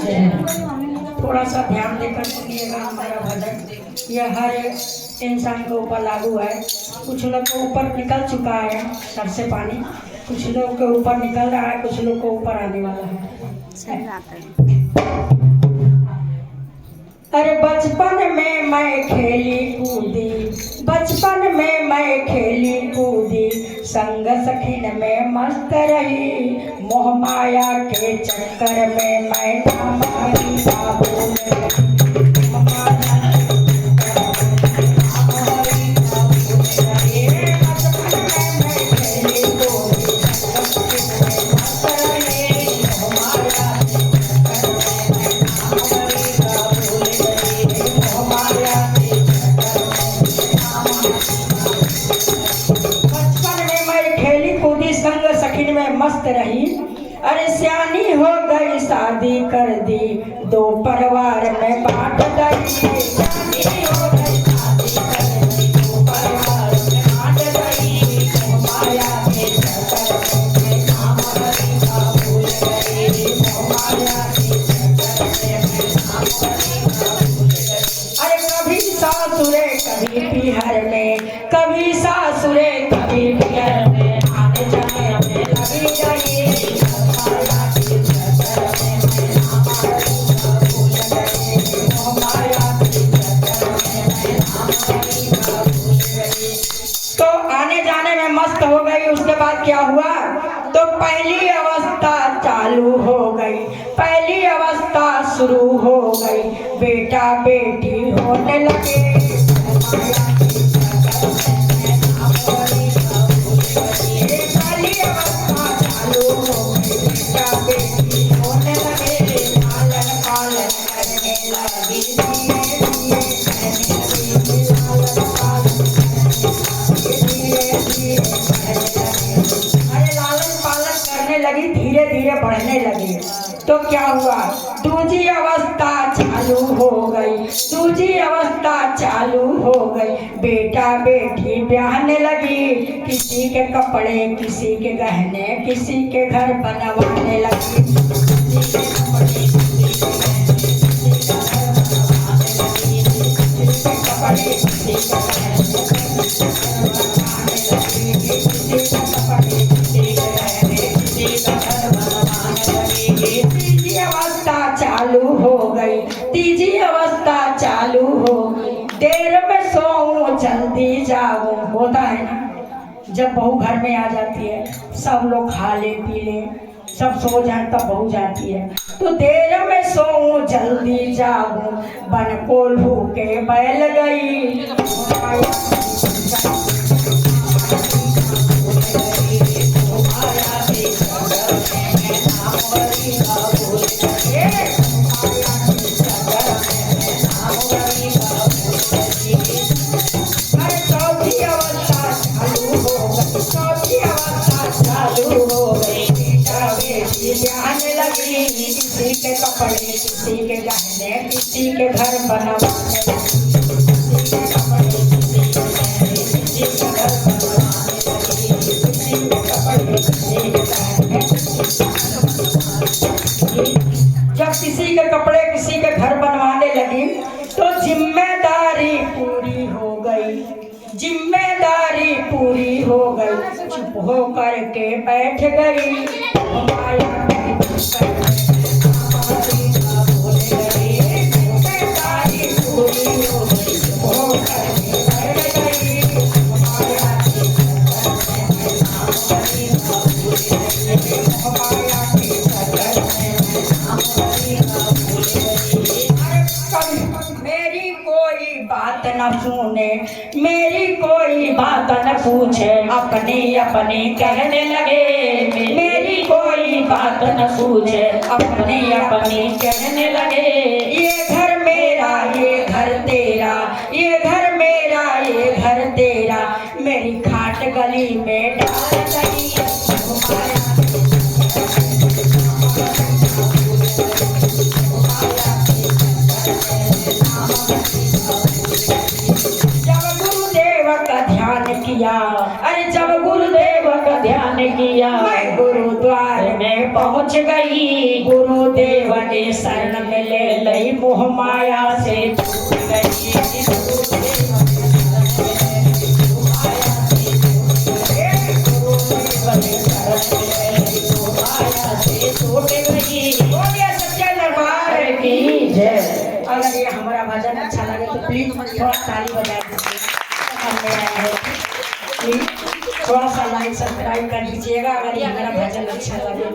से है। थोड़ा सा ध्यान देकर सुनिएगा हमारा भजन। यह हर इंसान के ऊपर लागू है। कुछ लोग के ऊपर निकल चुका है सर से पानी, कुछ लोग के ऊपर निकल रहा है, कुछ लोग के ऊपर आने वाला है। अरे बचपन में मैं खेली कूदी, बचपन में मैं खेली कूदी, संग सखीन में मस्त रही, मोह माया के चक्कर में मैं हमारी बाबू में मस्त रही। अरे सियानी हो गई शादी कर दी, दो परिवार में बांट गई। सियानी हो गई शादी कर दी, दो परिवार में बांट गई। माया के चक्कर में नाम हरि का भूल गई, माया के चक्कर में नाम हरि का भूल गई। अरे कभी सासुरे कभी बिहार में, कभी सासुरे कभी बिहार में, आने जाने में लगी जाए। तो आने जाने में मस्त हो गई। उसके बाद क्या हुआ? तो पहली अवस्था चालू हो गई, पहली अवस्था शुरू हो गई, बेटा बेटी होने लगे। लगी धीरे धीरे बढ़ने लगी। तो क्या हुआ? दूसरी अवस्था चालू हो गई, दूसरी अवस्था चालू हो गई, बेटा बेटी ब्याहने लगी। किसी के कपड़े, किसी के गहने, किसी के घर बनवाने लगी। तीसरी अवस्था चालू हो गई, तीसरी अवस्था चालू हो गई। देर में सोऊं जल्दी जाऊं, होता है ना जब बहू घर में आ जाती है, सब लोग खा ले पी ले, सब सो जाए तब बहू जाती है। तो देर में सोऊं जल्दी जाऊं, बन कोल्हू के बैल गई। आने लगी किसी के कपड़े, किसी के गहने, किसी के घर बनवाने, किसी के कपड़े, किसी के गहने, किसी के घर बनवाने, किसी के कपड़े, किसी के गहने। जब किसी के कपड़े किसी के घर बनवाने लगी तो जिम्मेदारी पूरी हो गई, जिम्मेदारी पूरी हो गई। चुप हो करके बैठ गई। मेरी कोई बात न सुने, मेरी कोई बात न पूछे, अपनी अपनी कहने लगे। मेरी कोई बात न पूछे, अपनी अपनी कहने लगे। ये घर मेरा, ये घर तेरा, ये घर मेरा, ये घर तेरा, मेरी खाट गली में डाल गई। किया, अरे जब गुरुदेव का ध्यान किया, मैं गुरुद्वार में पहुंच गई। गुरुदेव ने शरण में ले लई मोह माया से छूट गई सच्चे दरबार की जय। अगर ये हमारा भजन अच्छा लगे तो प्लीज थोड़ा ताली बजा दीजिए। हमने आया है प्लीज थोड़ा सा लाइक सब्सक्राइब कर दीजिएगा अगर ये हमारा भजन अच्छा लगे।